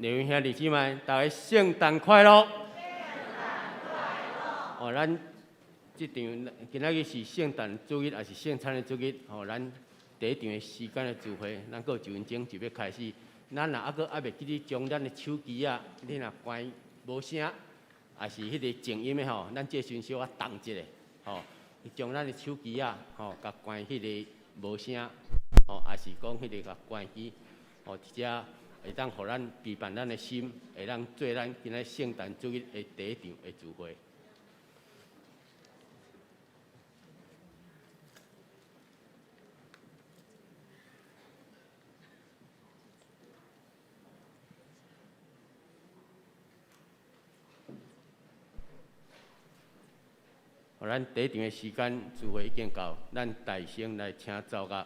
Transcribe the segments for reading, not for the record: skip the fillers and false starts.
两位兄弟姊妹，大家圣诞快乐！哦，咱这场今仔日是圣诞主日，也是圣餐的主日。哦，咱第一场的时间的聚会，咱搁1分钟就要开始。咱若还袂记得将咱的手机啊，你若关无声，也是迄个静音的吼，咱这时小动一下，吼，将咱的手机啊，吼，甲关迄个无声，吼，也是讲迄个甲关机，吼，或者会当互咱陪伴咱的心，会当做咱今仔圣诞主日的第一场的聚会。咱第一场的时间聚会已经到，咱大声来请奏乐。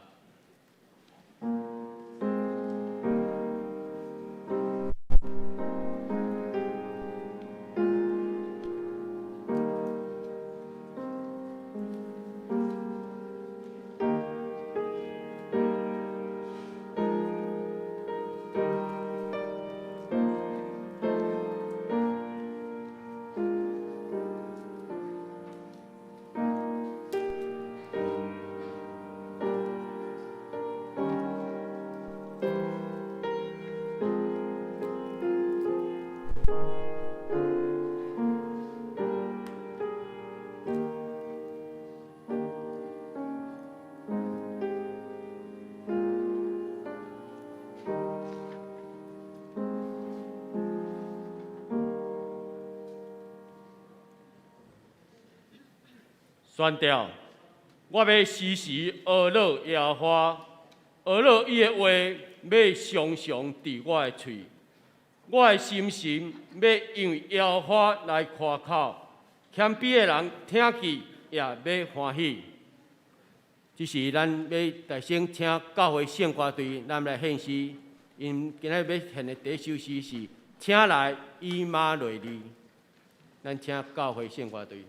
宣调，我要时时学乐耶和华，学乐伊的话要常常伫我的喙，我的心神要因为耶和华来夸口，谦卑的人听去也要欢喜。这是咱要大声请教会圣歌队，咱来献诗。因今仔要献的第一首诗是《请来以马内利》，咱请教会圣歌队。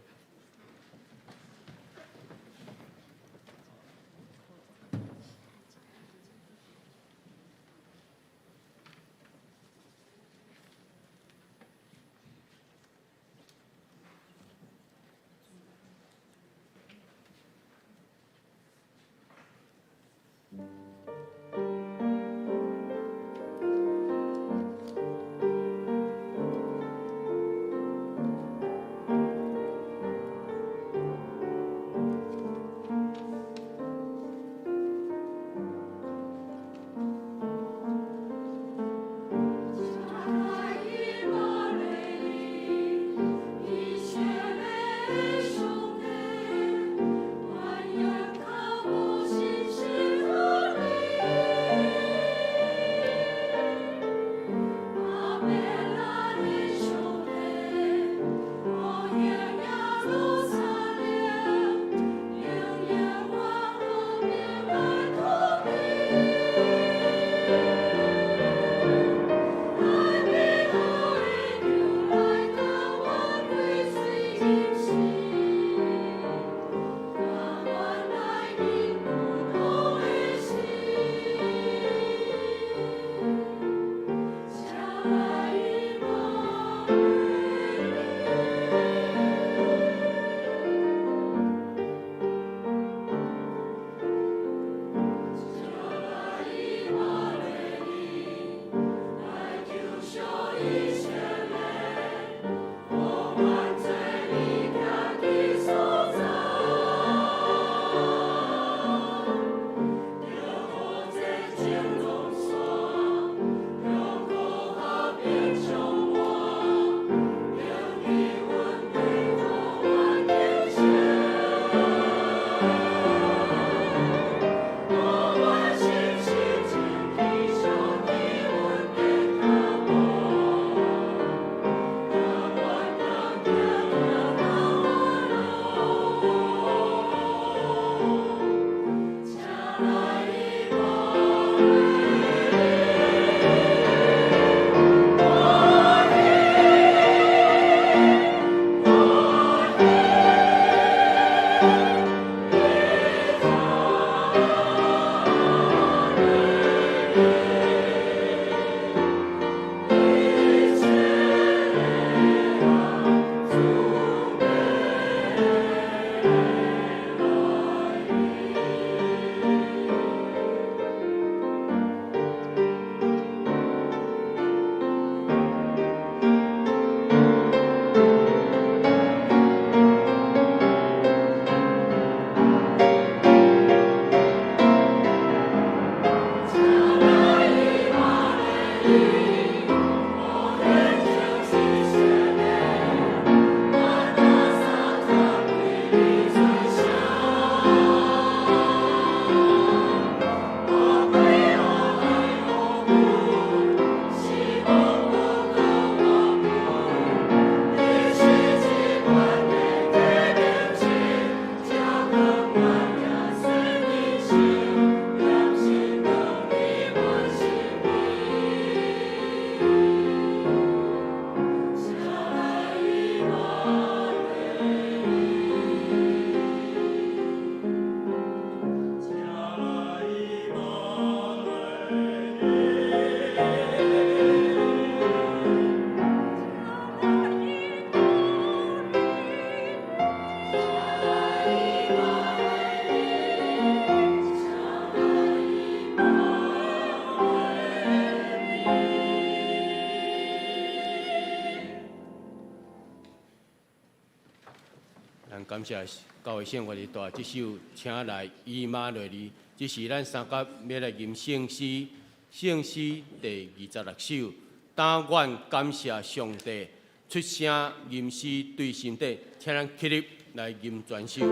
感谢教会圣活的大这首，请来以马内利，这是咱三甲要来吟圣诗，圣诗第26首。但愿感谢上帝，出声吟诗对心底，请咱起立来吟全首。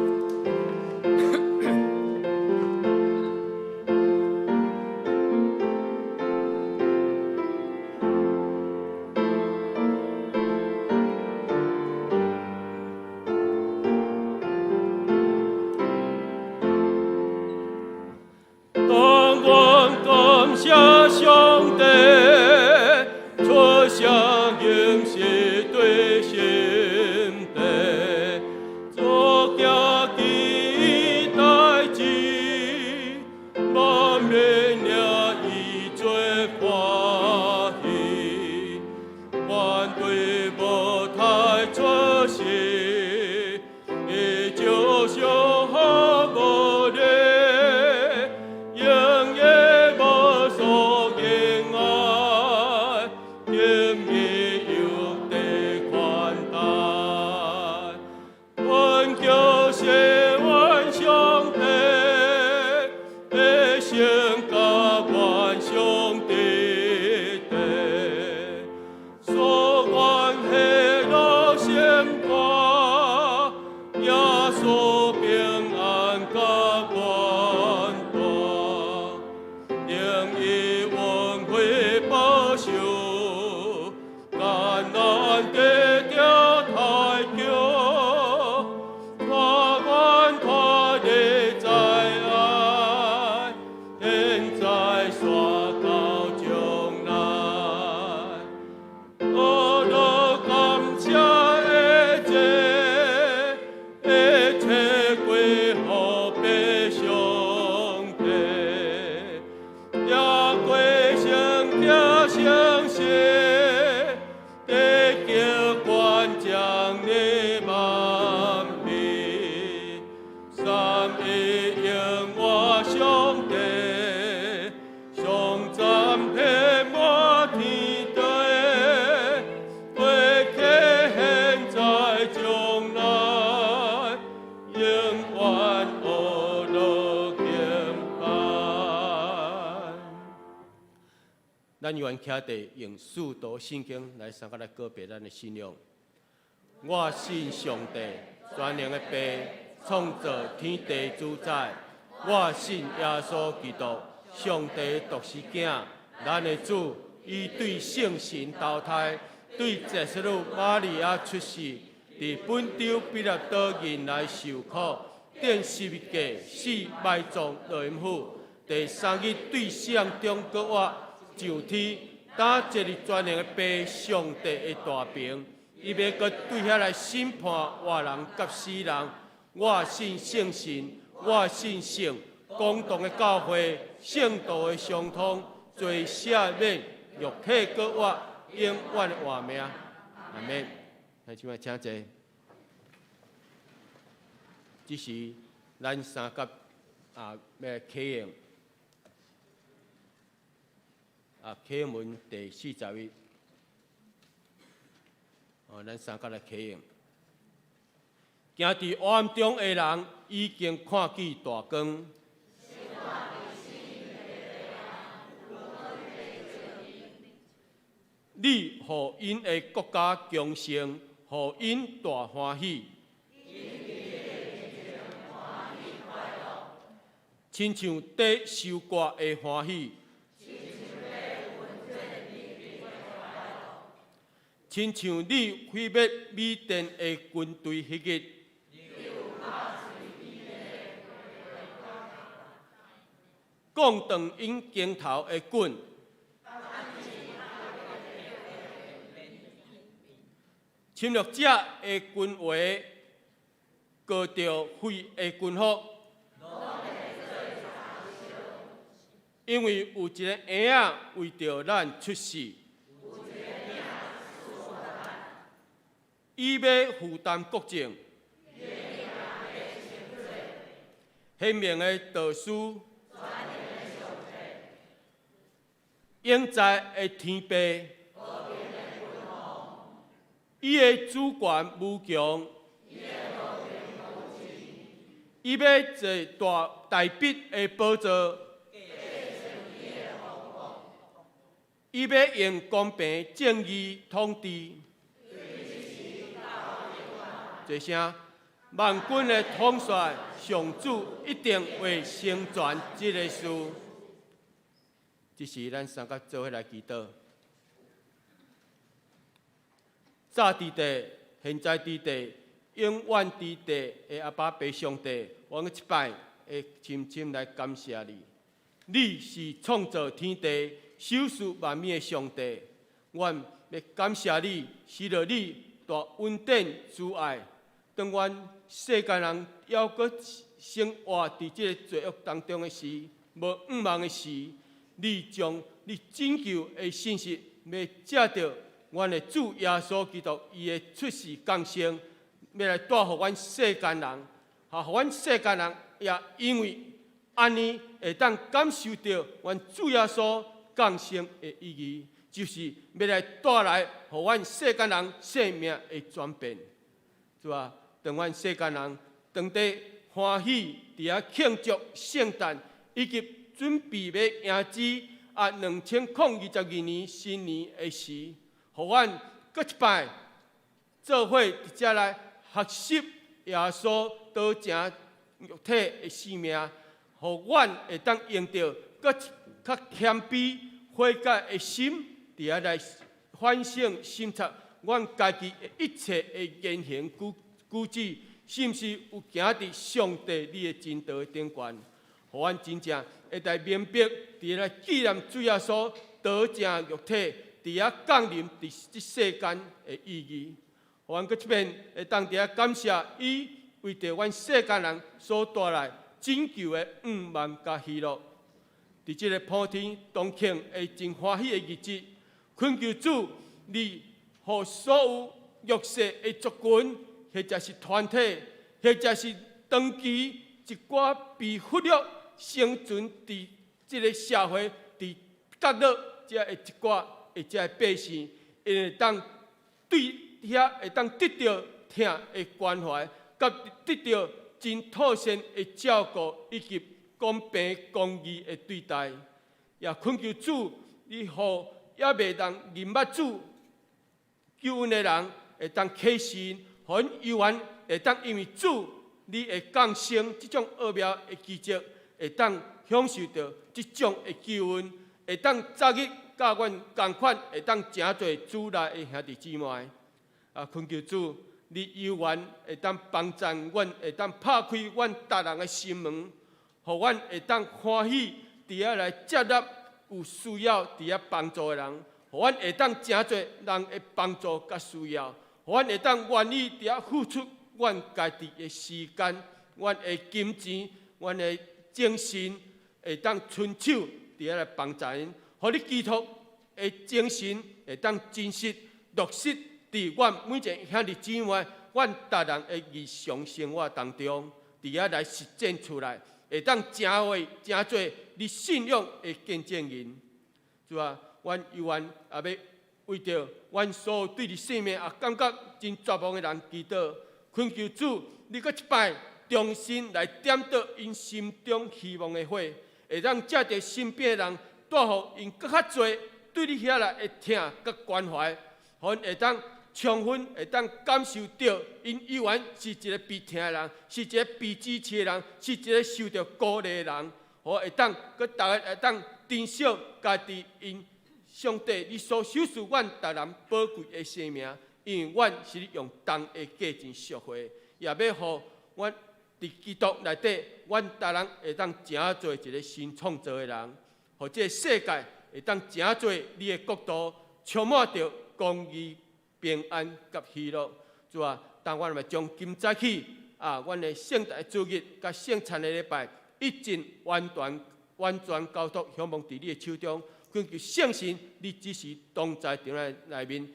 上帝出声吟诗对心地，做家己代志，万民也以做欢喜，反对无太出世，伊就像好无力。咱愿徛地用四读圣经来三甲来告别咱的信仰。我信上帝，全能的父，创造天地主宰。我信耶稣基督，上帝独生囝，咱的主，伊对圣神投胎，对耶稣女玛利亚出世，伫本州彼拉多人来受苦，顶十字架死埋葬落阴府，第三日对死人中搁活。上天打一日全能的父上帝的大屏，伊要搁对遐来审判活人甲死人。我信圣神，我信圣公道的教会，圣道的相通，罪赦免，肉体搁活，永远的活命。阿免。那即摆请坐。这是咱三甲要启用。启文第40页，咱三甲来启用。行伫黑暗中的人，已经看见大光。你互因的国家强盛，互因大欢喜。亲像得受割的欢喜。亲像你毁灭米甸的军队迄日。讲长因肩头的棍，侵略者的军话，过着废的军服，因为有一个婴仔为着咱出世，伊要负担国政，显明的导师。永在的天父，伊的主权无强，伊要坐大笔的宝座，伊要用公平正义统治。一声，万军的统帅上主一定会成全这个事。这是咱三甲做伙来祈祷。早伫地，现在伫地，永远伫地的阿爸爸上帝，我们一摆会深深来感谢你。你是创造天地、守护万物的上帝。阮要感谢你，使到你大恩典慈爱，当阮世间人要搁生活伫这个罪恶当中的时，无毋茫的时。你将你拯救的信息，要借着阮的主耶稣基督伊的出世降生，要来带予阮世间人，互阮世间人也因为安尼会当感受到阮主耶稣降生的意义，就是要来带来互阮世间人生命的转变，是吧？当阮世间人当地欢喜伫遐庆祝圣诞以及准备要迎接2022年新年的时，互阮搁一摆做伙伫遮来学习耶稣道成肉体的生命，互阮会当用着搁较谦卑悔改的心，伫遐来反省审查阮家己的一切的言行举止，是毋是有行伫上帝你的真道顶悬？互阮真正会来明白，伫来纪念主耶稣道成肉体，伫遐降临伫这世间的意义。互阮搁一遍会当伫遐感谢伊为着阮世间人所带来拯救的5万加喜乐。伫这个普天同庆的真欢喜的日子，恳求主，你互所有弱势的族群，或者是团体，或者是长期一寡被忽略。生存伫这个社会，伫角落，遮的一寡的遮的百姓，会当对遐会当得到疼的关怀，甲得到真妥善的照顾，以及公平公义的对待。也恳求主，你互也袂当认捌主救恩的人，会当启示，互因有缘会当因为主你的降生这种奥妙的奇迹。会当享受到这种的救恩，会当早日甲阮同款，会当诚侪主内的兄弟姊妹。恳求主，你有缘会当帮助阮，会当拍开阮逐人的心门，互阮会当欢喜伫遐来接纳有需要伫遐帮助的人，互阮会当诚侪人的帮助甲需要，互阮会当愿意伫遐付出阮家己的时间、阮的金钱、阮的精神，会当伸手伫遐来帮助因，互你基督的精神会当真实落实伫阮每一个兄弟姊妹、阮逐人的日常生活当中，伫遐来实践出来，会当成为诚侪你信仰的见证人。是吧？阮有缘也要为着阮所有对你生命也感觉真绝望的人祈祷，恳求主，你搁一摆。重新来点着因心中希望的火，会让借着身边的人带予因更较多对你遐来的疼甲关怀，互因会当充分会当感受到因有缘是一个被疼的人，是一个被支持的人，是一个受到鼓励的人，互会当佮大家会当珍惜家己因上帝，你所收拾阮逐人宝贵的生命，因为阮是你用重的价钱赎回，也要互阮伫基督内底，阮逐人会当成做一个新创造的人，互这个世界会当成做你的国度，充满着公义、平安甲喜乐。主啊，当阮们将今早起阮的圣诞主日甲圣餐的礼拜，一尽完全交托，向望伫你的手中。恳求圣神，你只是同在伫咱内面，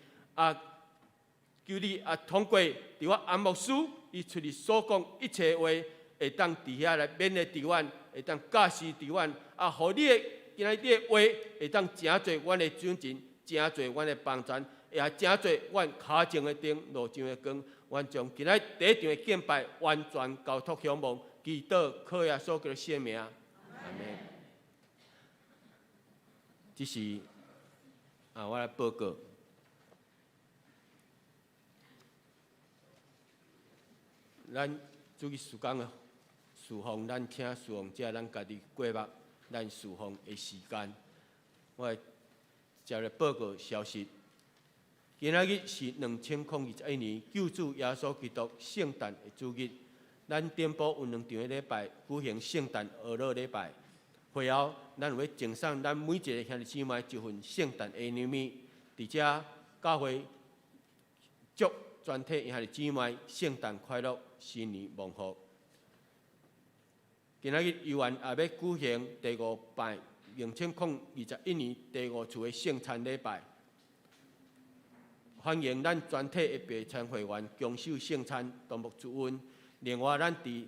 求你通过伫我安牧师，伊出去所讲一切话，会当伫遐来勉励伫阮，会当教示伫阮，互你的今仔日的话，会当成做阮的准绳，成做阮的帮助，也成做阮脚前的灯，路上的光。阮将今仔第一场的敬拜完全交托向望，祈祷靠耶稣基督圣名，阿门。这是我来报告。咱主日时间的侍奉，咱请侍奉者咱家己过目咱侍奉的时间。我接来报告消息。今仔日是2021年救主耶稣基督圣诞的主日，咱店铺有2场的礼拜举行圣诞娱乐礼拜。会后，咱会赠送咱每一个兄弟姊妹一份圣诞的礼物，伫遮教会祝全体兄弟姊妹圣诞快乐，新年蒙福。今仔日游园也要举行第5摆2021年第5次的圣餐礼拜，欢迎咱全体的备餐会员恭守圣餐，同沐主恩。另外，咱伫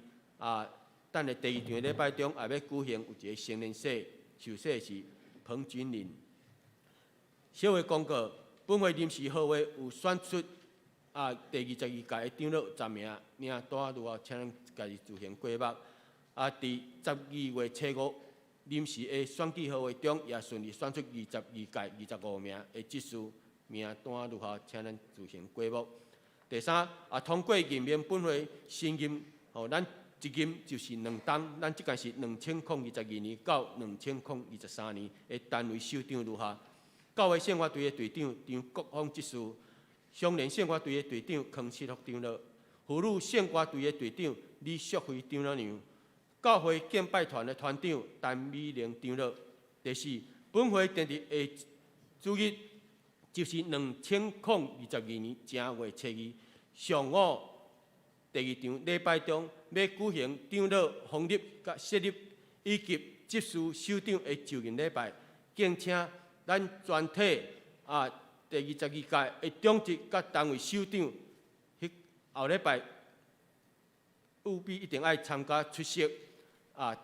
等下第2场礼拜中，也要举行有一个成人式，受洗是彭君麟。小会公告，本会临时会议有选出第22届的长老10名，名单如何，请咱家己自行过目。伫12月初5临时的选举会议中，也顺利选出22届25名的职事，名单如何，请咱自行过目。第三，通过任命本会新任，咱一任就是2档，咱即届是2022年到2023年的单位首长如下：教会圣乐队的队长张国芳执事，双联圣乐队的队长康世福长老，妇女圣乐队的队长李淑慧长老娘，教会敬拜团的团长陈美玲长老。第四，本会定伫下主日，就是2022年正月初2上午第2场礼拜中，要举行长老奉立甲设立以及执事首长的就任礼拜，敬请咱全体第22届的长职甲单位首长，后礼拜务必一定爱参加出席。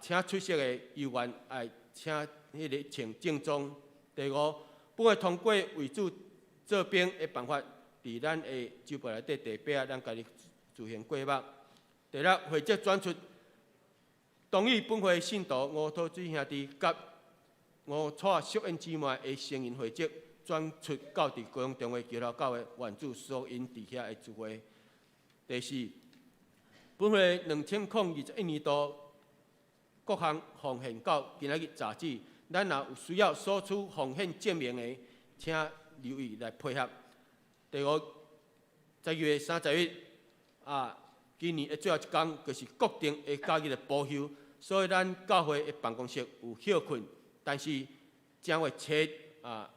请出席的议员爱请迄个穿正装。第5，本会通过为主做兵的办法，伫咱的周报内底第8，咱家己自行过目。第6，会籍转出同意本会信徒吴土水兄弟甲吴楚淑英姊妹的成员会籍转出到伫高雄中华基督教会原主所因伫遐的聚会。第4，本会2021年度各项奉献到今仔日杂志，咱若有需要索取奉献证明的，请留意来配合。第5，12月30日今年的最后一天，就是国定的假日的补休，所以咱教会的办公室有休困，但是正月初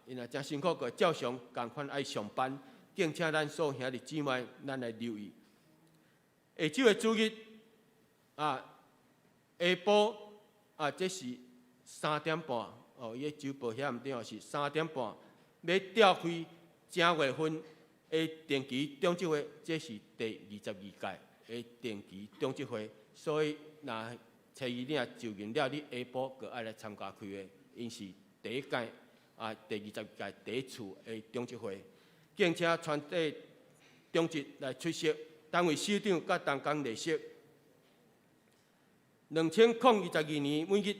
因也真辛苦，个照常共款爱上班，敬请咱所有兄弟姊妹咱来留意。下周的主日下晡这是3点半伊的周报遐毋对是3点半，要召开正月份的定期中职会，这是第22届的定期中职会，所以若初2你若就任了，你下晡就爱来参加开会，因是第1届第22届第1次的中职会，敬请全体中职来出席，单位首长甲同工列席。2022年每日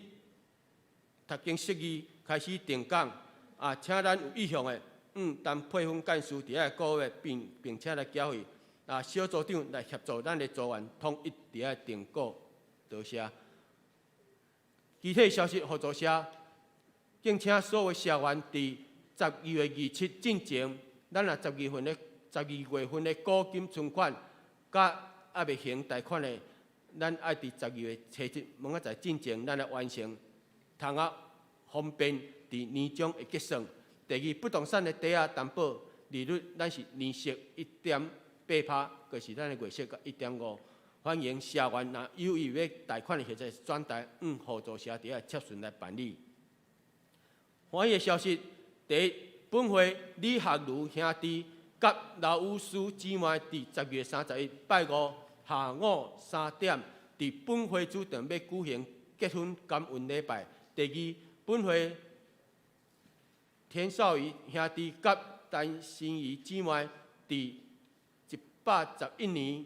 读经释义开始定讲，请咱有意向的当配分干事伫遐个月，并且来缴费，小组长来协助咱的组员统一伫遐定稿，多谢。具体消息合作社，敬请所有社员伫12月27进前，咱若12月份的股金存款，甲还未还贷款的，咱爱伫12月7问仔在进前，咱来完成，通方便伫年终会结算。第二，不动产的抵押担保利率，咱是年息1.8%，就是咱的月息甲1.5%。欢迎社员若有意要贷款的，或者转贷互助社伫遐切顺来办理。欢喜的消息，第一，本会李学儒兄弟甲老巫师姊妹伫10月31拜五下午3点，伫本会主场要举行结婚感恩礼拜。第二，本会田少仪兄弟甲陈心怡姊妹伫111年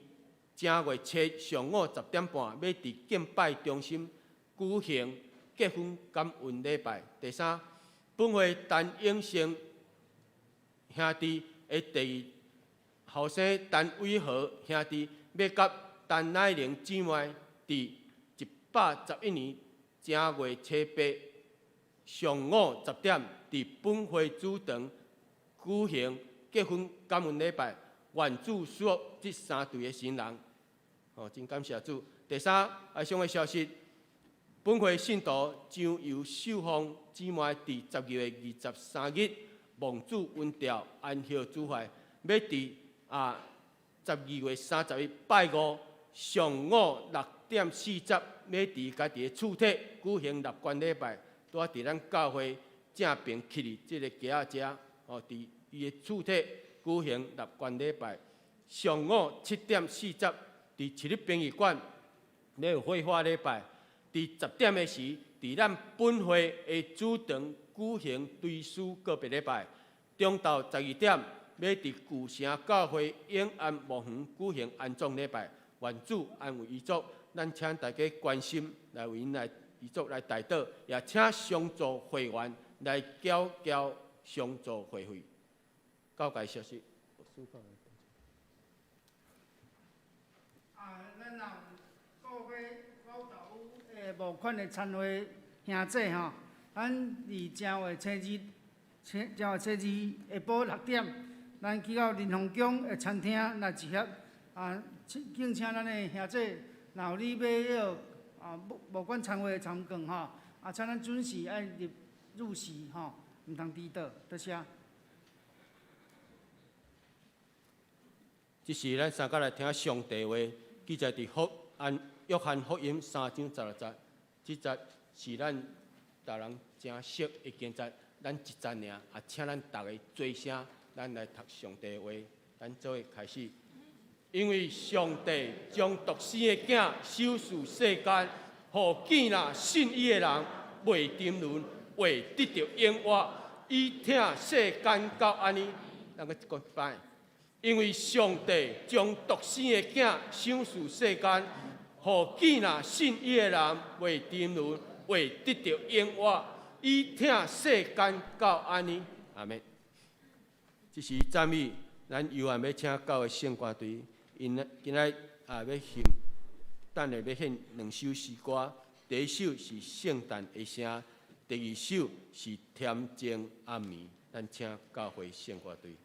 正月7上午10点半，要伫敬拜中心举行结婚感恩礼拜。第三，本会陈永生兄弟的第二后生陈伟和兄弟要甲陈乃玲姊妹伫111年正月7上午10点，伫本会主场举行结婚感恩礼拜。愿主祝福这3对的新人，真感谢主。第三，爱上的消息，本会信徒将由秀芳姊妹伫12月23日蒙主恩调安息主怀，要伫12月30日拜五上午6:40，要伫家己的厝体举行立关礼拜，拄伫咱教会正平去哩这个街仔遮，伫伊的厝体举行立关礼拜。上午7:40，伫七日殡仪馆要有火化礼拜。伫10点的时，伫咱本会的主场举行追思告别礼拜。中昼12点，要伫旧城教会永安墓园举行安葬礼拜。愿主安慰遗族，咱请大家关心来为因来遗族来代祷，也请相助会员来缴相助会费。交代消息。咱人各位老豆募款的参会兄弟吼，咱伫正月初二下晡6点，咱去到林鸿宫的餐厅来集合，敬请咱的兄弟，若有你要募款参会的参观吼，请咱准时爱入席吼，毋通迟到，多谢。即是咱三甲来听上帝话，记载伫约翰福音3章16节。即节是咱大人真熟的经节，咱一节尔，也请咱大家做声，咱来读上帝话。咱做伙开始。因为上帝将独生的囝收视世间，互见那信伊的人袂沉沦，会得到永活。以听世间到安尼，咱个一个摆。因为上帝将独生的囝赏赐世间，互见那信伊的人袂沉沦，会得到永活。以听世间到安尼，阿门。这是赞美，咱犹原要请教的圣歌队，因今仔要献，等下要献2首诗歌。第一首是圣诞的声，第二首是恬静暗暝。咱请教会圣歌队。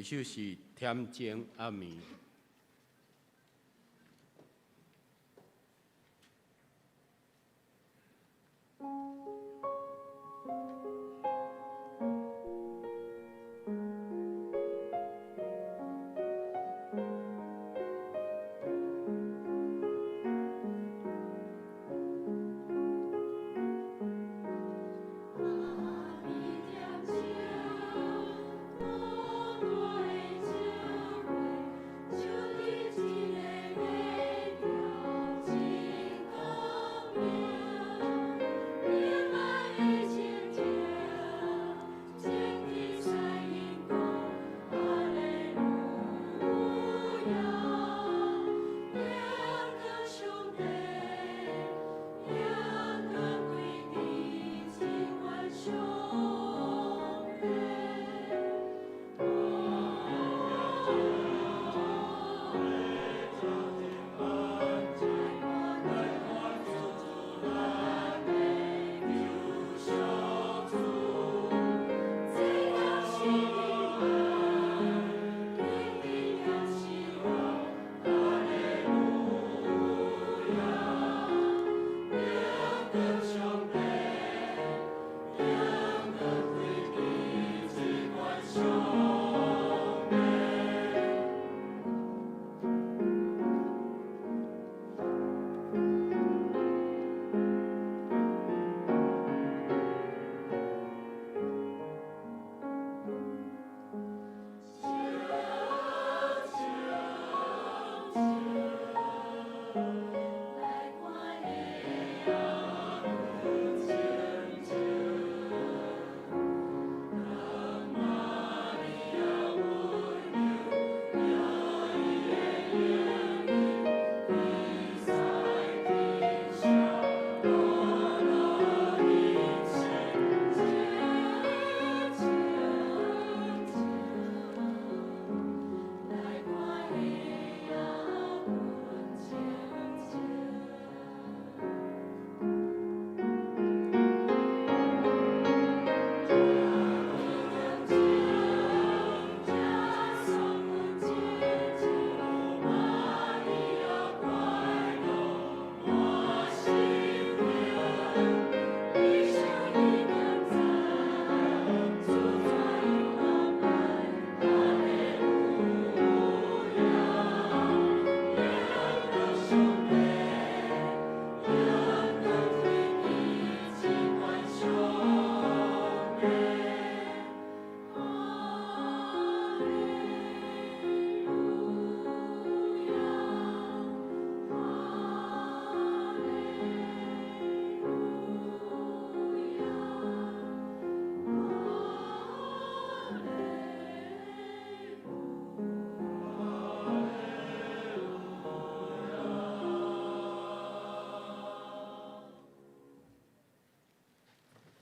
首是《天情暗暝》。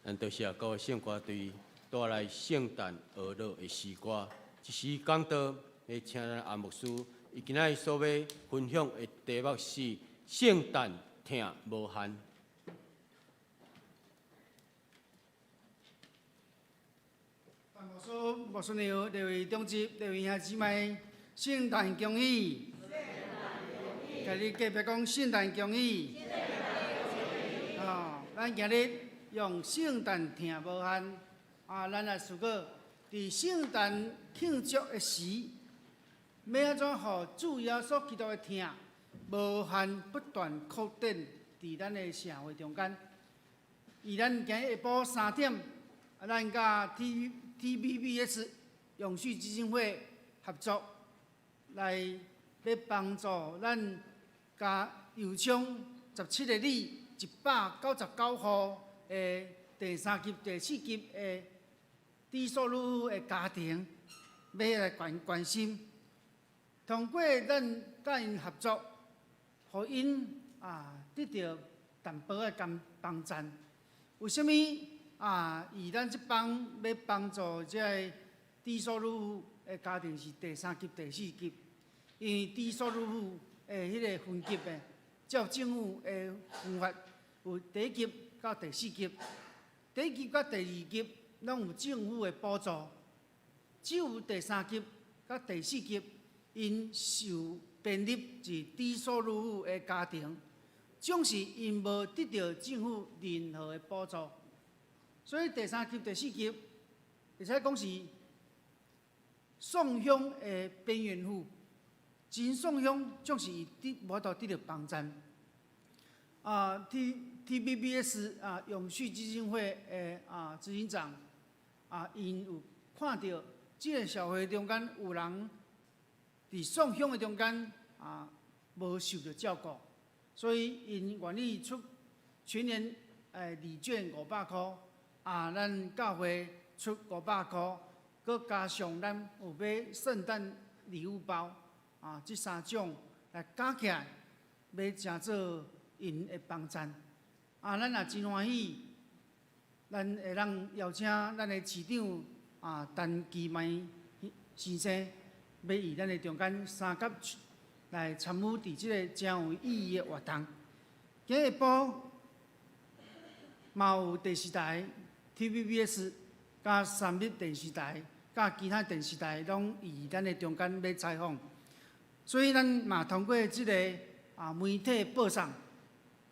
咱就是各位圣歌队带来圣诞娱乐的诗歌。一时讲到，会请咱阿牧师，伊今仔日所要分享的题目是《圣诞听无限》。牧师牛，各位长职，各位兄姊妹，圣诞恭喜！今日隔壁讲圣诞恭喜！咱今日用圣诞听无限，咱来思考，伫圣诞庆祝的时，要安怎互主耶稣基督的听无限不断扩展伫咱的社会中间。以咱今日下晡3点，咱甲 TVBS 永续基金会合作，来要帮助咱甲邮箱17个里199户的第3级、第4级的低收入的家庭，要来关心。通过咱甲因合作，互因得到淡薄的帮衬。为什么以咱这帮要帮助这个低收入的家庭是第3级、第4级？因为低收入的迄个分级的，照政府的分法有第1级到第4级，第1级到第2级拢有政府的补助，只有第3级甲第4级因受编入至低收入户的家庭，总是因无得到政府任何的补助，所以第3级、第4级，会使讲是送乡的边缘户，真送乡总是无法度得到帮助。TVBS 永续基金会的执行长因有看到这个社会中间有人伫送乡的中间无受到照顾，所以因愿意出全年礼券500块，咱教会出500块，佮加上咱有买圣诞礼物包这3种来加起来，要诚做因的帮衬。咱也真欢喜，咱会当邀请咱的市长陈其迈先生，要以咱的中间3甲来参与伫即个真有意义的活动。今日下晡嘛有电视台 TVBS 甲三立电视台甲其他电视台拢以咱的中间要采访，所以咱嘛通过即个媒体报送，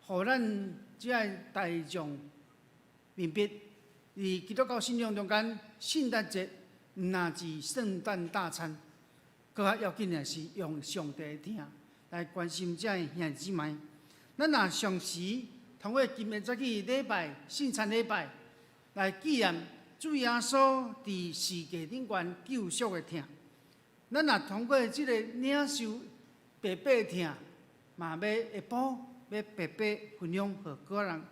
互咱即个大众明白，伫基督教信仰中间，圣诞节毋但是圣诞大餐，更较要紧的是用上帝的疼来关心这兄弟姊妹。咱若常时通过今日早起礼拜、圣餐礼拜来纪念主耶稣伫世界顶悬救赎的疼。咱若通过即个领受白白的疼，嘛要下晡要白白分享，互个人，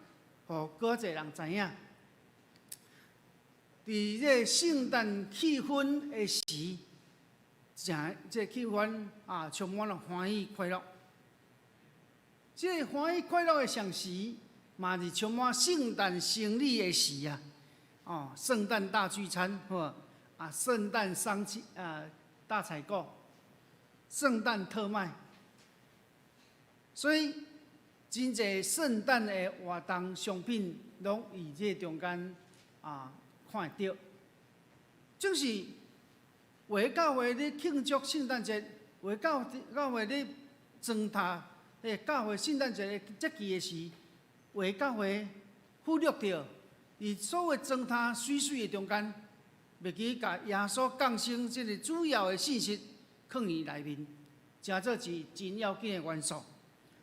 互个侪人知影。伫这个圣诞气氛的时，这气氛充满了欢喜快乐。这个欢喜快乐的上时，嘛是充满圣诞生日的时圣诞大聚餐，圣诞大采购，圣诞特卖，所以真侪圣诞的活动商品，拢伫这中间看得到。就是为教会咧庆祝圣诞节，为教会咧装塔教会圣诞节的节期的时，为教会忽略掉，伫所有装塔水的中间，袂记甲耶稣降生这个主要的信息放伫内面，诚做是真要紧的元素。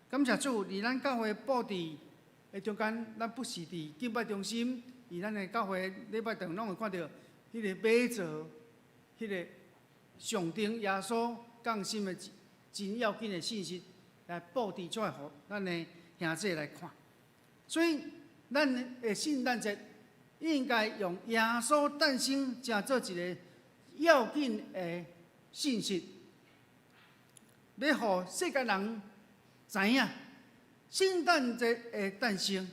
感谢主，伫咱教会布置的中间，咱不是伫敬拜中心，伫咱的教会礼拜堂拢会看到迄个马座，迄个象征耶稣降生的真要紧的信息。来布置出来，互咱的兄弟来看。所以，咱的圣诞节应该用耶稣诞生，诚做一个要紧的信息，要互世界人知影，圣诞节的诞生，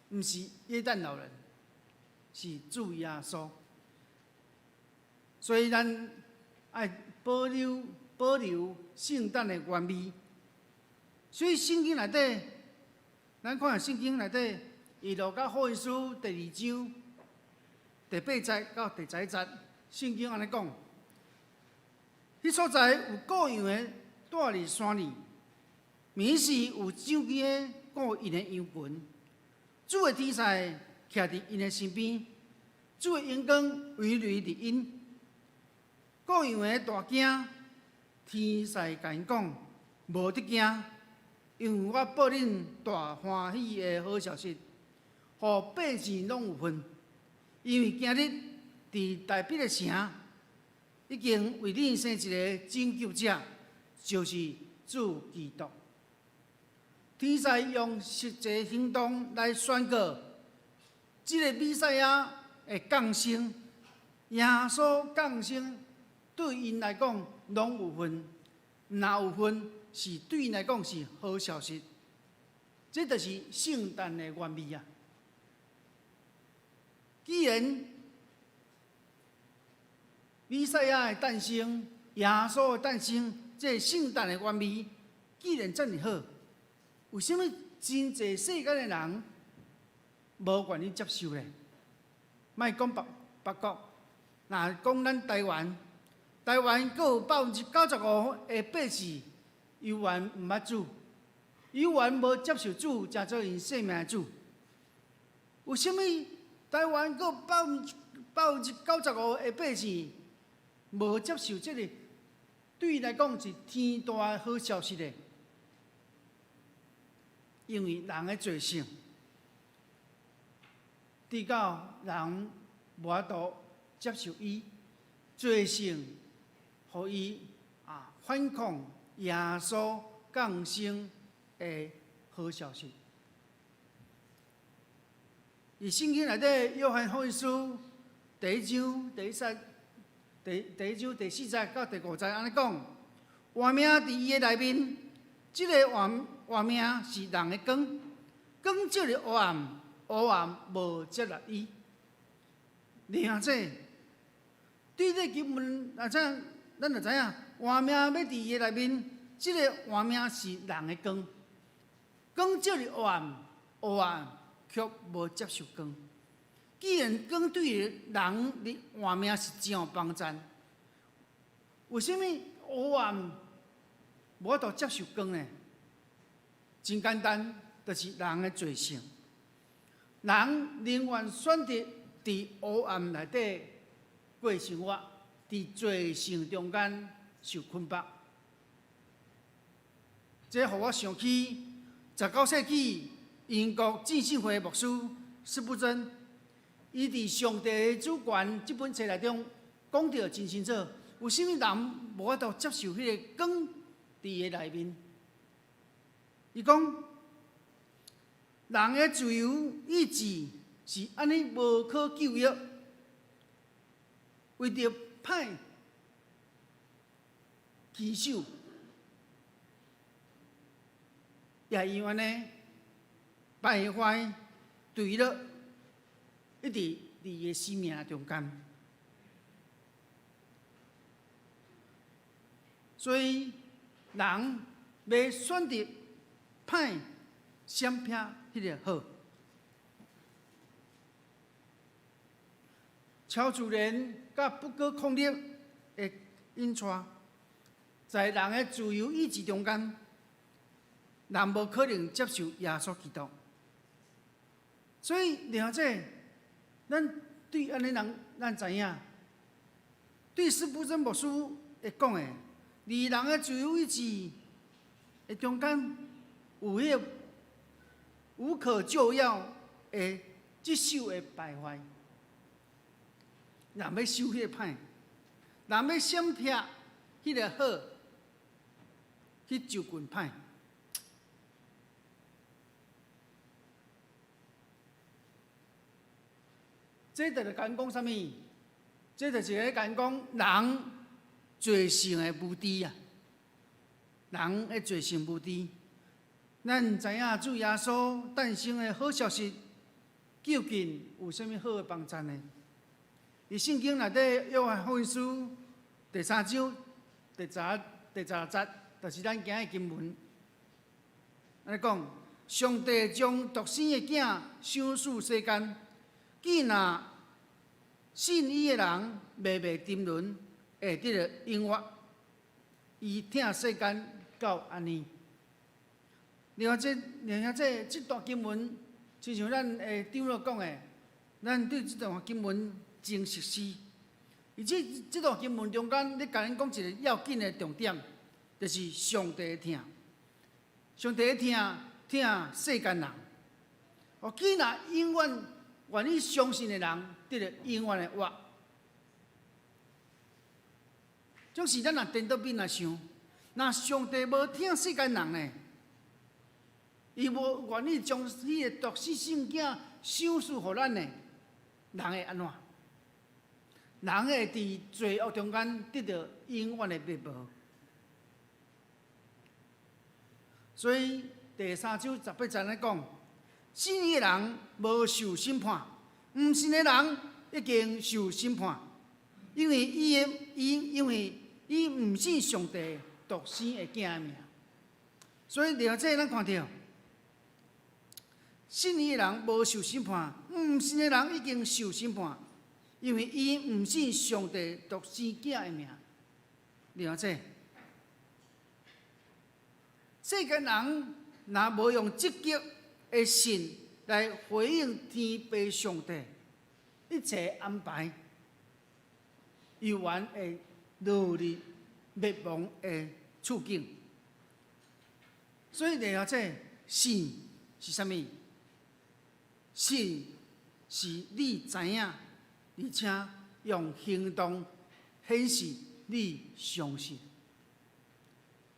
毋是耶诞老人，是主耶稣。所以，咱爱保留圣诞的原味，所以圣经内底，咱看圣经内底，以路加福音书第2章第8节到第11节，圣经安尼讲：迄所在有各样的住伫山里，每时有手机的顾因的羊群，主的天使徛伫因的身边，主的阳光围绕伫因，各样的大惊。天使甲因讲，无得惊，因为我报恁大欢喜的好消息，互百姓拢有份。因为今日伫大必的城，已经为恁生一个拯救者，就是主基督。天使用实际行动来宣告，这个弥赛亚的降生，耶稣降生，对因来讲。拢有份，若有份是对因来讲是好消息。这就是圣诞的原味啊！既然弥赛亚的诞生、耶稣的诞生，这圣诞的原味，既然这么好，为什么真侪世界的人无愿意接受呢？莫讲别国，若讲咱台湾。台湾阁有95%的百姓犹原毋捌主，犹原无接受主，成做因生命的主。为什么台湾阁95%的百姓无接受这个对伊来讲是天大的好消息呢？因为人的罪性，直到人无法度接受伊罪性，互伊反抗耶稣降生的好消息。伫圣经内底，约翰福音书第1章第4节到第5节安尼讲：活命伫伊的内面，即个活命是人的光，光照入黑暗，黑暗无接纳伊。另者，对这经文咱就知影，活命要伫伊的内面，即个活命是人的光，光照入黑暗，黑暗却无接受光。既然光对人的活命是真有帮助，为什么黑暗无法度接受光呢？真简单，就是人的罪性。人宁愿选择伫黑暗内底过生活，伫罪性中间受捆绑。这互我想起19世纪英国浸信会牧师施布真，伊伫《上帝的主权》这本册内中讲到真清楚，为什么人无法度接受迄个光伫伊内面？伊讲，人的自由意志是安尼无可救药，为着歹起手，也因为呢败坏对了，一直伫伊的生命中间。所以人要选择歹闪避迄个好。超自然甲不可抗力的引带，在人的自由意志中间，人无可能接受耶稣基督。所以，了解，咱对安尼人，咱知影，对施布真牧师会讲的，伫人的自由意志的中间，有迄个无可救药的即首的败坏。人要修迄个歹，人要闪避迄个好，去就近歹。这就是讲啥物？这就是咧讲人罪性的无知啊！人的罪性无知，咱知影主耶稣诞生的好消息，究竟有啥物好的帮助呢？伫圣经内底，约翰福音书第3章第10节，就是咱今日经文。安尼讲，上帝将独生的囝赏赐世间，既若信伊的人，袂被沉沦，会得到永活。伊疼世间到安尼。另外这段经文，亲像咱的长老讲的，咱对这段经文真熟悉。而且这段经文中间，咧甲咱讲一个要紧的重点，就是上帝的疼。上帝的疼世间人。既若永远愿意相信的人，得到永远的活。总是咱若颠倒面来想，若上帝无疼世间人呢？伊无愿意将迄个独生圣囝赏赐予咱呢？人会安怎？人会伫罪恶中间得到永远的灭亡。所以第3章18节咧讲，信伊的人无受审判，毋信的人已经受审判，因为伊毋信上帝独生的囝的名。所以了解咱看到，信伊的人无受审判，毋信的人已经受审判，因为伊毋信上帝独生囝的名。了解。世间人若无用积极的信来回应天父上帝一切安排，有缘会落入灭亡的处境。所以了解信是啥物？信是你知影，而且用行动显示你相信。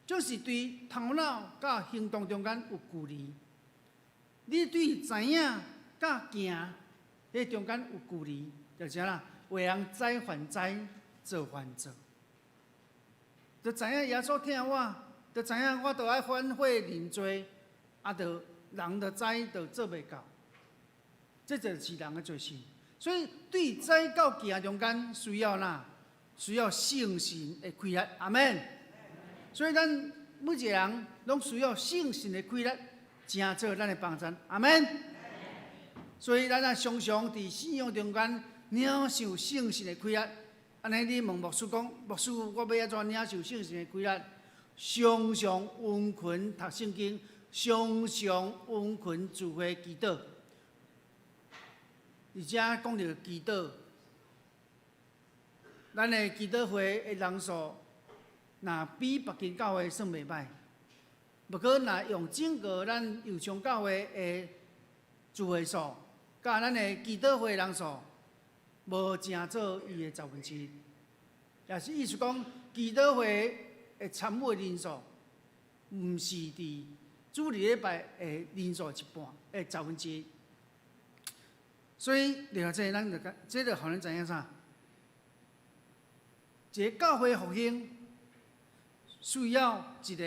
就是对头脑甲行动中间有距离。你对知影甲行迄中间有距离，就啥啦？为人知犯知，做犯做。就知影耶稣疼我，就知影我着爱反悔认罪，着人着知着做袂到。这就是人的罪性。所以对知到行中间需要哪？需要圣神的开力。阿们。所以咱每一个人拢需要圣神的开力，成做咱的帮助。阿们。所以咱常常伫信仰中间领受圣神的开力。安尼你问牧师讲，牧师我要安怎领受圣神的开力？常常温群读圣经，常常温群聚会祈祷。而且讲到祈祷，咱的祈祷会的人数，若比别间教会算袂歹。不过，若用整个咱油厂教会的聚会数，甲咱的祈祷会人数，无正做伊的1/10。也是意思讲，祈祷会的参与人数，毋是伫主日礼拜的人数一半的1/10。所以了解咱这就互咱知影啥？一个教会复兴需要一个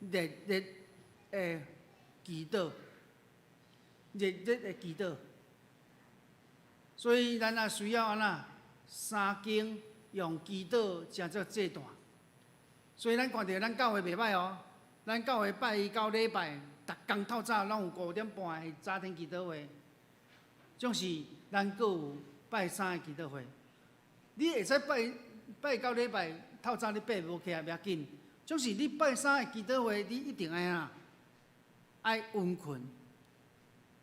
热烈的祈祷，热烈的祈祷。所以咱也需要安那三经用祈祷成做这段。所以咱看到咱教会袂歹哦，咱教会拜1到礼拜，逐工透早拢有5点半的早晨祈祷会。总是咱阁有拜3的祈祷会，你会使拜到礼拜透早你爬无起来袂要紧，总是你拜3的祈祷会，你一定爱温群，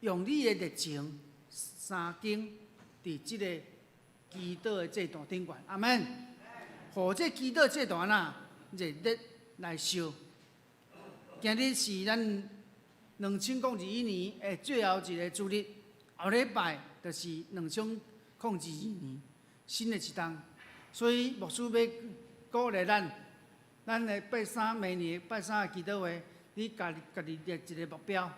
用你的热情三经伫即个祈祷的这段顶悬，阿免，互这祈祷这段热烈来烧。今日是咱2021年的最后一个主日。后礼拜就是2022年新的一冬，所以牧师要鼓励咱的拜3明年拜3的祈祷会，你家己列一个目标。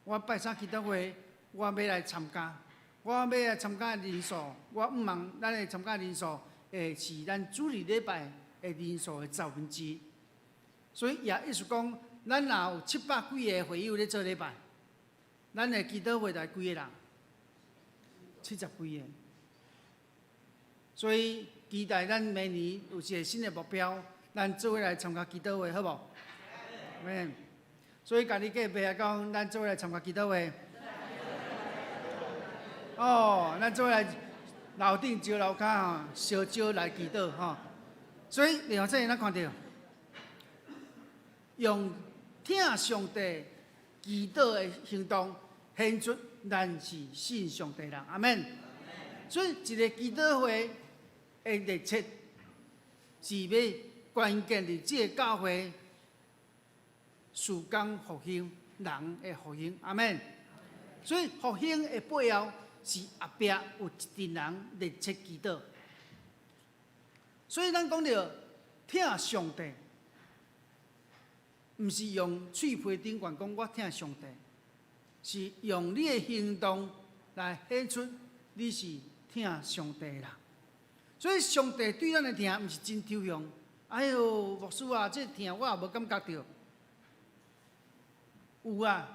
我拜3祈祷会，我要来参加，我要来参加的人数，我毋望咱的参加人数会是咱主日礼拜的人数的1/10。所以也意思讲，咱若有700几个会友咧做礼拜。咱的祈祷会来几个人？70几个。所以期待咱明年有一个新的目标，咱做伙来参加祈祷会，好无？嗯。所以家己隔壁讲，咱做伙来参加祈祷会。哦，咱做伙来楼顶招楼骹吼，烧招来祈祷吼。所以了解咱看到，用听上帝祈祷的行动。显出咱是信上帝人，阿免。所以一个祈祷会的热切，是要关键伫这个教会事工复兴，人的复兴，阿免。所以复兴的背后是后壁有一群人热切祈祷。所以咱讲到听上帝，毋是用嘴皮顶悬讲我听上帝。是用你的行动来显出你是听上帝的人，所以上帝对咱的听毋是真抽象。哎呦，牧师啊，这听我也无感觉到。有啊，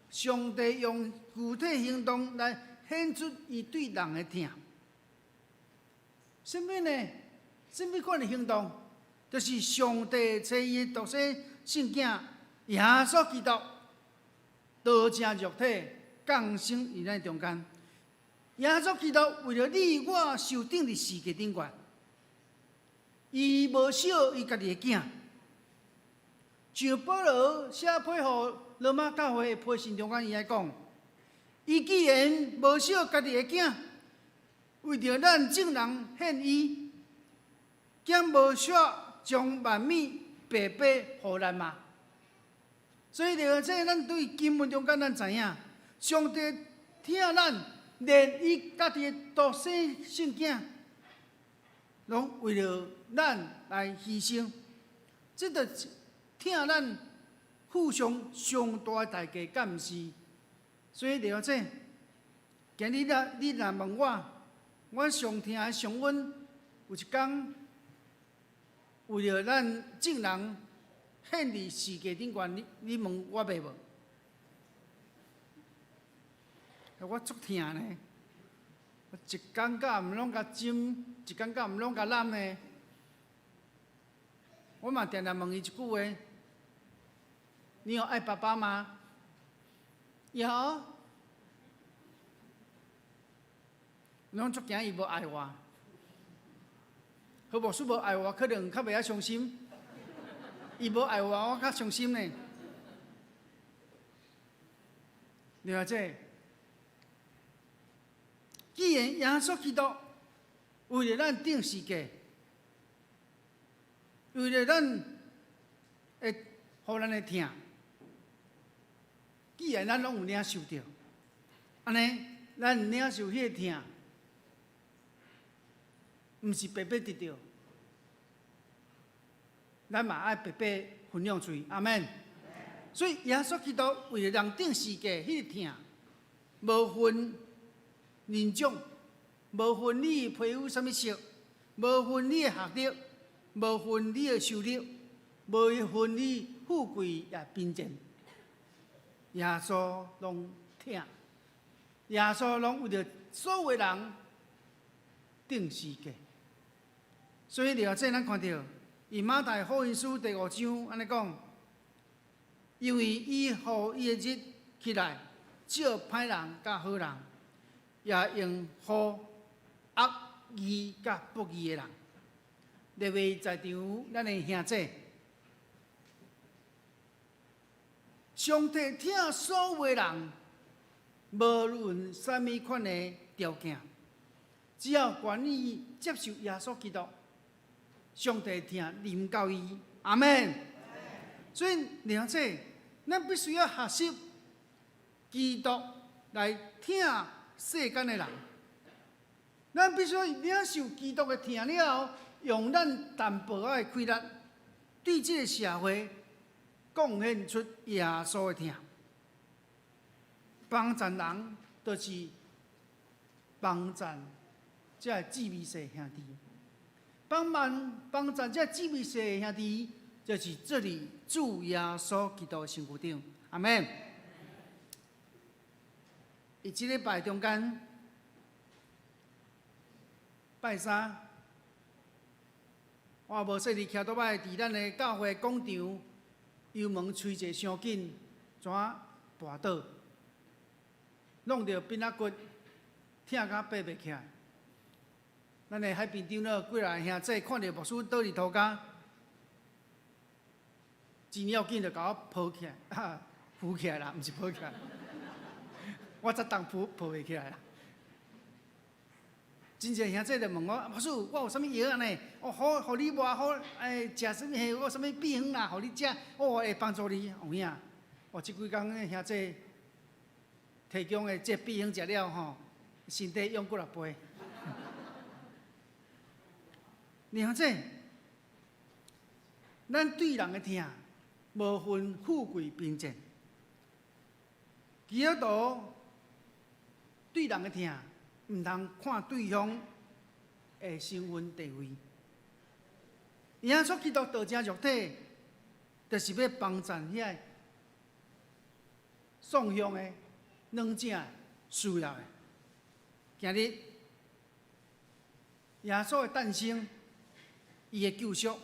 上帝用具体行动来显出伊对人的听。什么呢？什么款的行动？就是上帝找伊的独生圣囝耶稣基督。道成肉体，降生于咱中间。耶稣基督为了你我受顶伫世界顶悬，伊无惜伊家己的囝。像保罗写批予罗马教会的批信中间伊来讲，伊既然无惜家己的囝，为着咱众人献伊，竟无惜将万米白白予咱嘛。所以了这咱对经文中间咱知影，上帝疼咱，连伊家己的独生圣囝，拢为了咱来牺牲，这着疼咱付上上大的代价，敢毋是？所以了这，今日你若问我上疼的上恩，有一天为了咱众人献伫世界顶悬，你问我袂无？我足疼呢，一天甲毋拢甲斟，一天甲毋拢甲揽呢。我嘛定定问伊一句话：你有爱爸爸吗？有。拢足惊伊无爱我，好牧师无爱我，可能较袂晓伤心。伊无爱我，我较伤心呢。了解？既然耶稣基督为了咱顶世界，为了咱会互咱的疼，既然咱拢有领受着，安尼咱领受迄个疼，毋是白白得到，咱嘛爱白白分享出去。阿门。所以耶稣基督为了人顶世界迄个疼，无分人种，无分你皮肤什么色，无分你的学历，无分你的收入，无分你富贵也贫贱，耶稣拢疼，耶稣拢为着所有人顶世界。所以了这咱看到，以马太福音书第5章安尼讲，因为伊互伊的日起来，照歹人甲好人，也用互恶意甲不义的人。列位在场咱的兄弟，上帝疼所有人，无论什么款的条件，只要愿意接受耶稣基督，上帝疼临到伊。阿门。所以了解，咱必须要学习基督来疼世间的人。咱必须要领受基督的疼了后，用咱淡薄仔的气力，对这个社会贡献出耶稣的疼。帮助人，就是帮助这姊妹世兄弟。帮助这姊妹世兄弟，就是这里主耶稣基督身躯顶。阿门。伊即礼拜中间拜三，我无说伫徛倒摆伫咱的教会广场，油门吹者伤紧，怎跋倒，弄着鼻仔骨，疼甲爬袂起来。咱的海边长老过来兄弟看到牧师倒伫涂骹，真要紧就甲我抱起来，扶起来啦，毋是抱起来。我才当抱袂起来啦。真侪兄弟就问我，牧师，我有啥物药呢？哦，好，互你抹好，食啥物？我啥物秘方啦，互你食，会帮助你。有影？即几工兄弟提供的这秘方食了吼，身体用过6倍。了解，咱对人的疼，无分富贵贫贱。基督徒对人的疼，毋通看对方的身份地位。耶稣基督道成肉体，就是要帮助遐个丧乡的、软正的、需要的。今日耶稣的诞生，伊的救赎，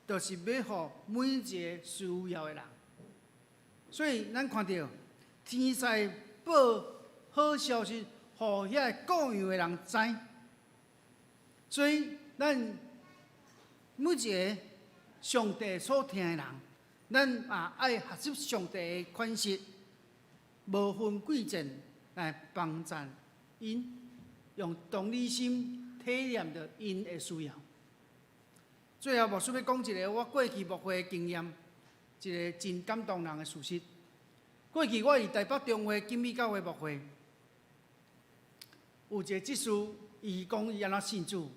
就是要互每一个需要的人。所以咱看到天使报好消息，互遐个各样的人知。所以咱每一个上帝所听的人，咱也爱学习上帝的款式，无分贵贱来帮助因，用同理心体谅着因的需要。最后，牧师要讲一个我过去牧会的经验，一个真感动人的事实。过去我伫台北中会金美教会牧会，有一个执事，伊讲伊安怎信主，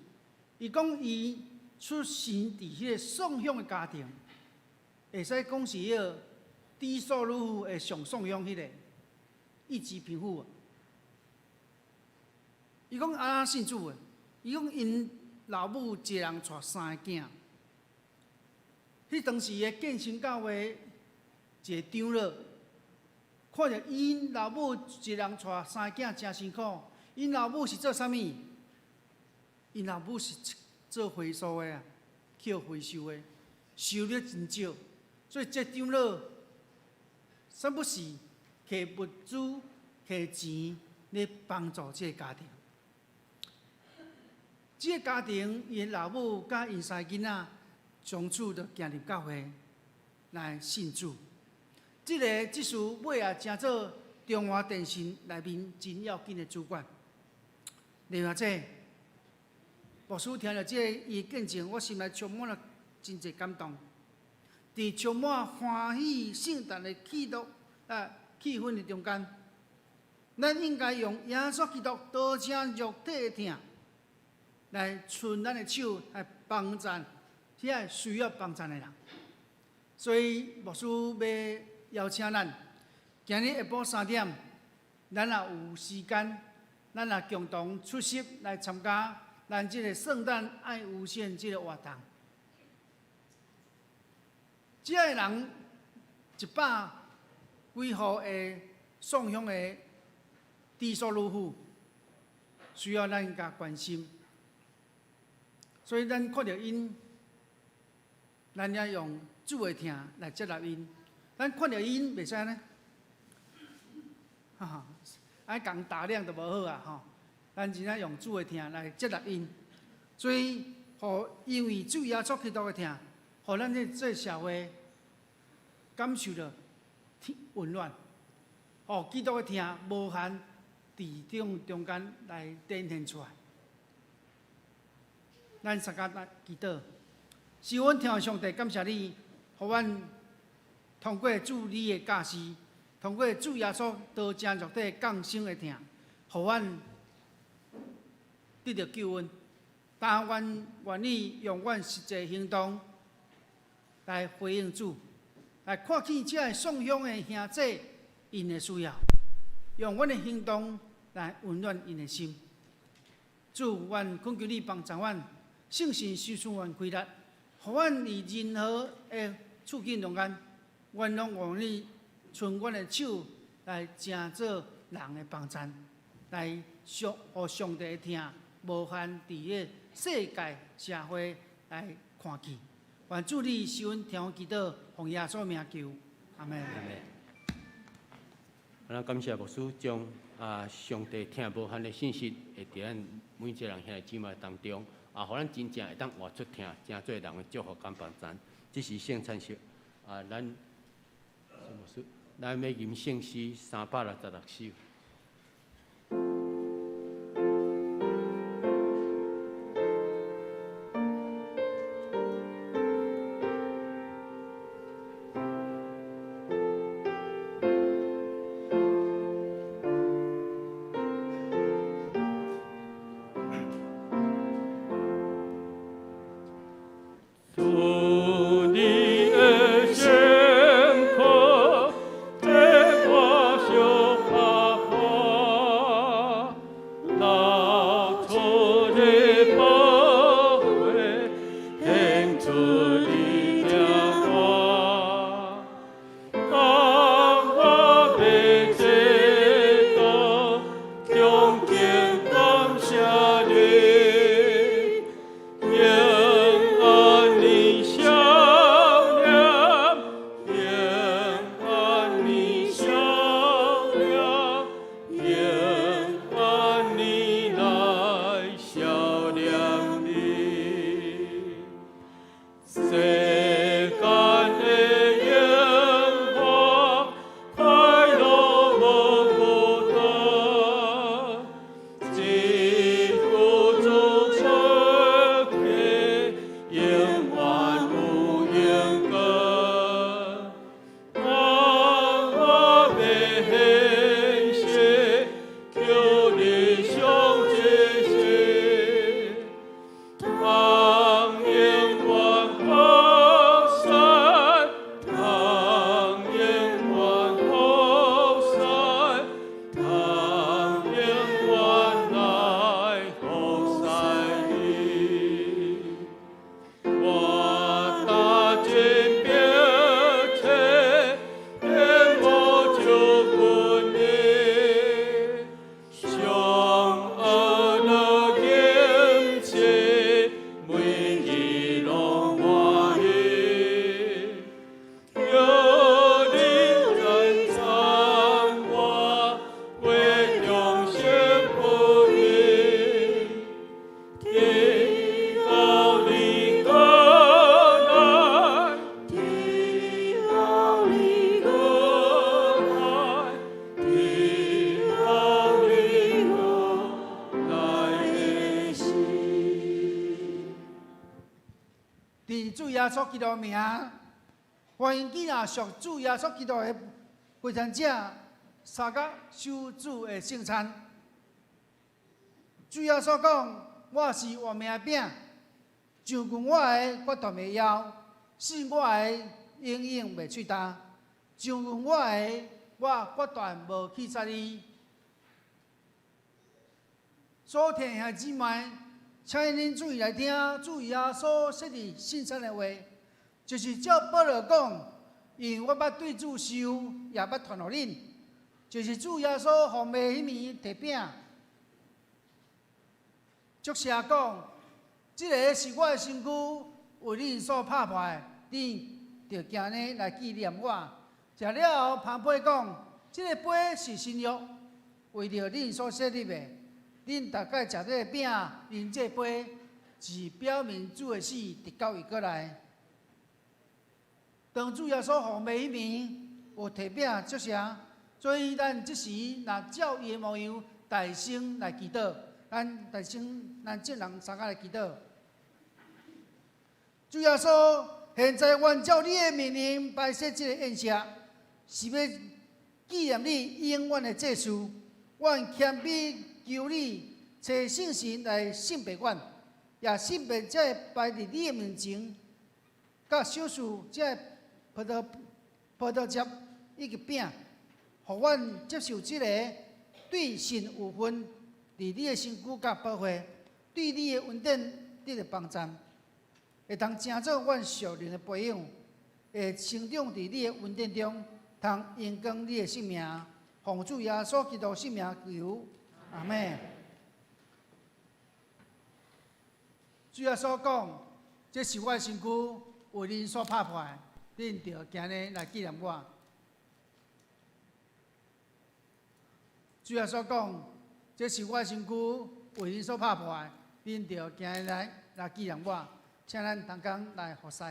伊讲伊出生伫迄个送养的家庭，会使讲是迄个低收入户的上送养迄个一级贫户。伊讲安怎信主的？伊讲因老母一个人带3个囝。迄当时的建成教会一个长老，看着因老母一个人带3个囝真辛苦。因老母是做啥物？因老母是做回收的啊，去回收的，收入真少。所以这长老三不是摕物资、摕钱来帮助这个家庭。这个家庭，因老母甲因3个囡仔，从此就行入教会来信主。这个执事尾也成做中华电信内面真要紧的主管。另外牧师听了这个伊见证，我心内充满了真侪感动。伫充满欢喜圣诞的气氛的中间，咱应该用耶稣基督道成肉体的疼，来伸咱的手来帮助遐需要帮助的人。所以牧师要邀请咱，今日下晡3点，咱也有时间，咱也共同出席来参加咱这个圣诞爱无限这个活动。这个人100几户的送养的低收入户，需要咱加关心。所以咱看到因，咱也用主的疼来接纳因。咱看到因袂使呢，爱讲大量就无好啊吼。咱真正用主的疼来接纳因，所以因为主耶稣基督的疼，互咱这社会感受到温暖。基督的疼无限伫中间来展现出来。咱三甲祈祷，是阮听上帝感谢你，互阮通过主你的教示，通过主耶稣道成肉体降生的疼，互阮得到救恩。但阮愿意用阮实际行动来回应主，来看见这个送养的兄弟因的需要，用阮的行动来温暖因的心。主，愿恳求你帮助阮。圣神施出阮开力，互阮伫任何的处境中间，阮拢愿意伸阮的手来成做人的帮衬，来互上帝的疼无限伫个世界社会来看见。愿主你使阮听阮祈祷，奉耶稣名求，阿门。咱感谢牧师将上帝听无限的信息，会伫咱每一个人兄弟姊妹当中。互咱真正会当活出听，真做人的祝福跟帮助。这是圣餐时，咱要吟圣诗366首。的过修好。稣基督的名，欢迎记啊属主耶稣基督的陪参者，三角守主的圣餐。主耶稣讲：“我是活命的饼，上近我的骨头袂枵，信我的永远袂喙焦，上近我的我决断无去杀伊。”所听兄姊妹，请恁注意来听，主耶稣说的圣餐的话，就是照保罗讲，因我捌对主受，也捌传互恁，就是主耶稣红麦迄暝摕饼，作写讲，即个是我的身躯，为恁所拍破的，恁着今日来纪念我。食了后，旁边讲，即个杯是新约，为着恁所设立的。恁大概食这个饼，啉这杯，是表明主的死直到伊过来。当主耶稣红麦迄暝，有摕饼作谢，所以咱即时若照伊的模样，大声来祈祷，咱众人三个来祈祷。主耶稣，现在按照你的命令摆设这个宴席，是要纪念你永远的祭祀。阮谦卑求你，找圣神来审判阮，也审判这摆伫你的面前，甲小事这葡萄汁以及饼，互阮接受这个对神有份，伫你的身躯甲保护，对你的恩典得到帮助，会通成做阮属灵的培养，会成长伫你的恩典中，通荣光你的性命。奉主耶稣基督圣名求，阿门。主耶稣讲：“这是我的身躯，为恁所拍破的，恁着今日来纪念我。”主耶稣讲：“这是我的身躯，为恁所拍破的，恁着今日来纪念我。”请咱同工来服侍。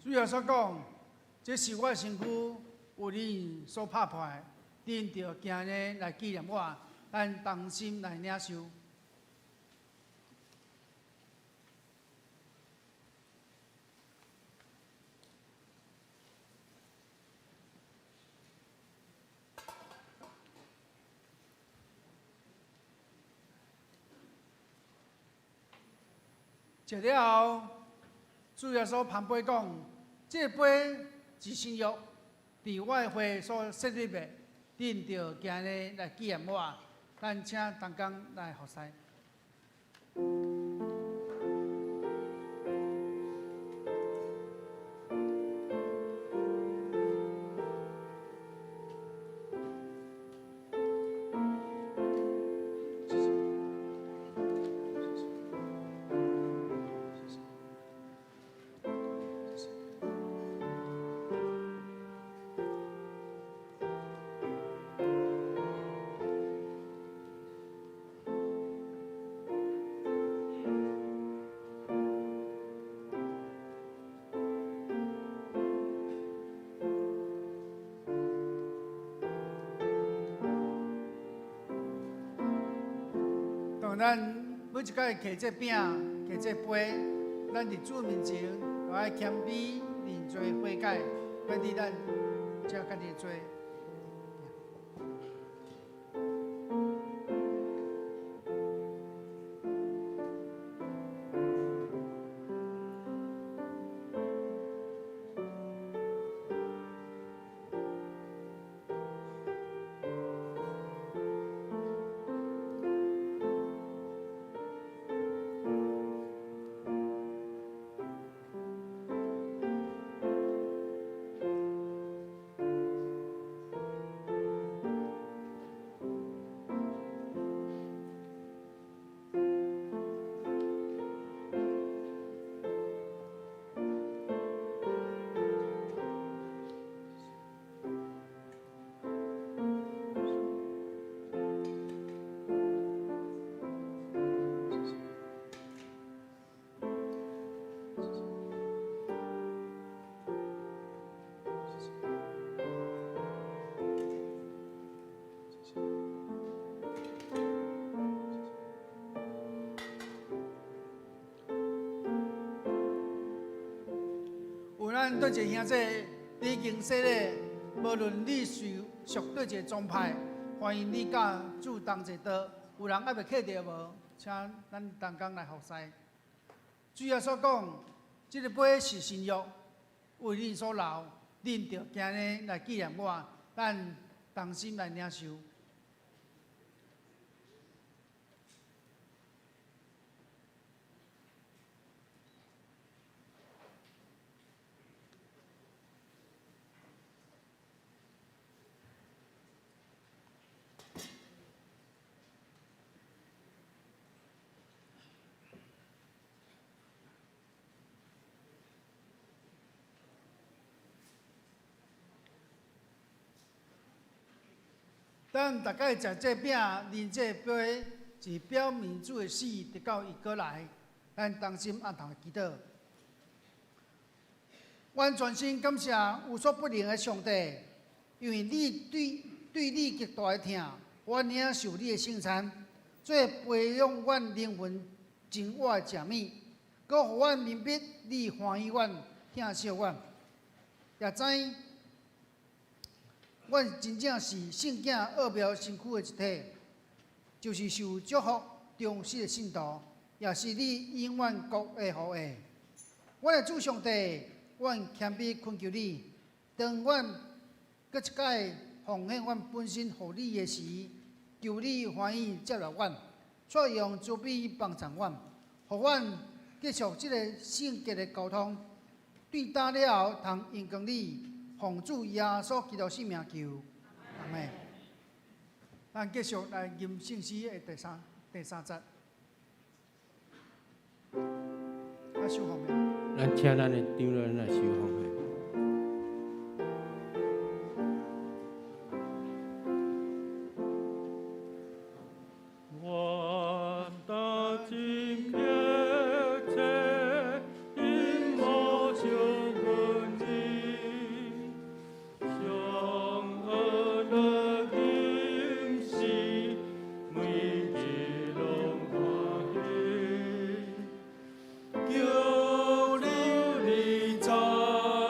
主耶稣讲：“这是我的身躯，为恁所拍破的，恁着今日来纪念我，咱同心来领受。”食了后，主耶稣旁边讲，这杯是新约，伫我的会所设立的，恁着今日来纪念我。咱请同工来服侍。咱每一届摕这饼，摕这杯，咱伫主面前，就爱谦卑认罪悔改，拜伫咱遮家己做。咱对一个兄弟，你已经说咧，无论你属对一个宗派，欢迎你甲主同一道。有人还未客到无？请咱同工来服侍。主耶稣讲，这个杯是新约，为你所流，恁着今日来纪念我，咱同心来领受。咱大家食这饼、啉这杯，是表明主的死直到伊过来。咱同心按头祈祷。阮全心感谢有所不能的上帝，因为你对你极大的疼，阮领受你的圣餐，做培养阮灵魂真活的食物，搁互阮明白你欢喜阮、疼惜阮，也知。阮真正是圣经奥妙身躯的一体，就是受祝福忠实的信徒，也是你永远国的后裔。阮的主上帝，阮谦卑恳求你，当阮搁一届奉献阮本身互你的时，求你欢喜接纳阮，采用慈悲帮助阮，互阮继续这个圣洁的沟通，对答了后通应光你。奉主耶稣基督圣名求，阿门。咱继续来念圣诗的第三节。啊，收奉的。咱请咱的长老来收奉的。求你在。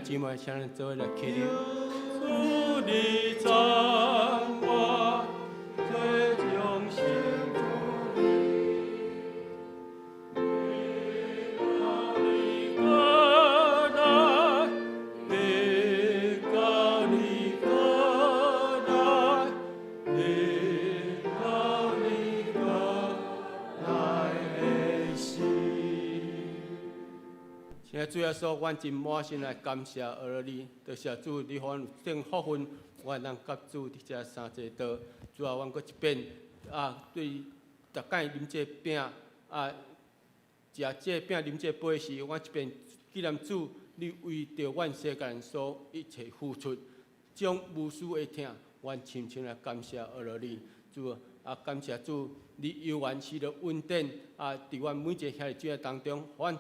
弟姊妹，请咱做伙来起立。主你赞我，最忠心。现在主要说，阮真满心来感谢儿女，多谢主，你互阮有正福分，阮能甲主伫遮相济道。主啊，阮搁一遍对逐摆啉这饼食这饼啉这杯时，阮一遍纪念主，你为着阮世间人所一切付出，将无私的疼，阮深深来感谢儿女。主感谢主，你悠然使着稳定伫阮每一个兄弟姐妹当中，阮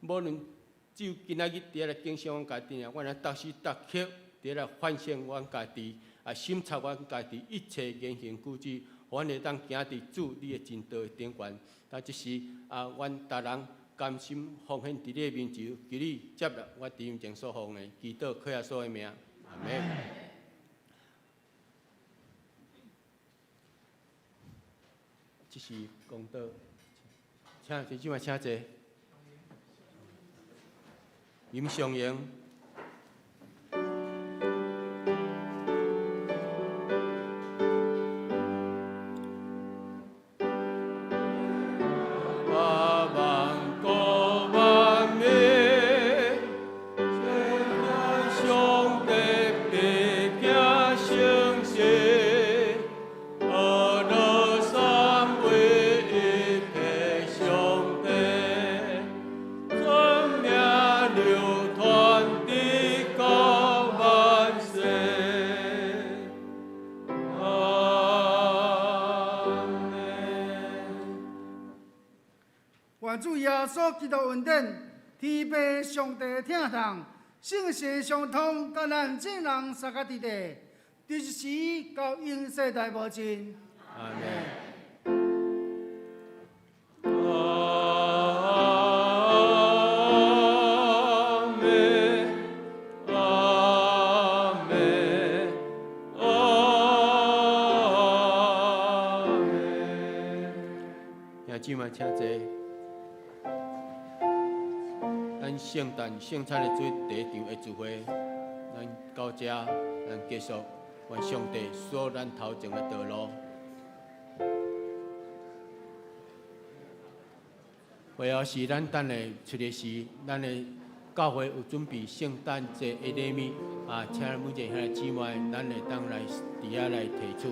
无论只有今仔日伫来敬赏阮家己尔，阮来逐时逐刻伫来反省阮家己，审查阮家己一切言行举止，阮会当行伫主你的真道的顶悬。但即时阮逐人甘心奉献伫你的面前，求你接纳我伫面前所奉的，祈祷靠耶稣的名，阿门。即是讲到，请弟兄们请坐。임성영愿主耶稣基督恩典，天父上帝疼痛，圣神相通，甲咱众人三个伫地，从一时到永世代无尽。阿门。姊妹，请坐。咱圣诞圣餐的最第一场的聚会，咱到这，咱结束，愿上帝锁咱头前的道路。会后是咱等下出的是，咱的教会有准备圣诞节的礼物，请每一个兄弟姊妹，咱会当来伫遐来提取。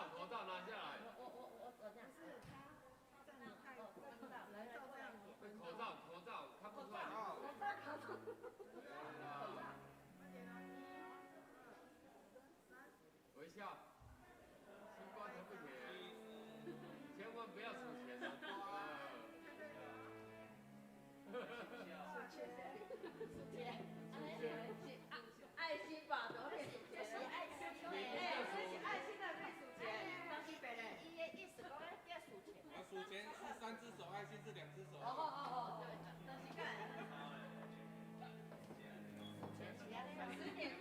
口罩拿下来。我这样。口罩，看不出来。微笑，西瓜甜不甜？千万不要数钱哦。爱心吧，这是爱心的，这是爱心的可以数钱，当一百嘞，意思讲要数钱。数钱是3只手，爱心是2只手。对，当是干。10点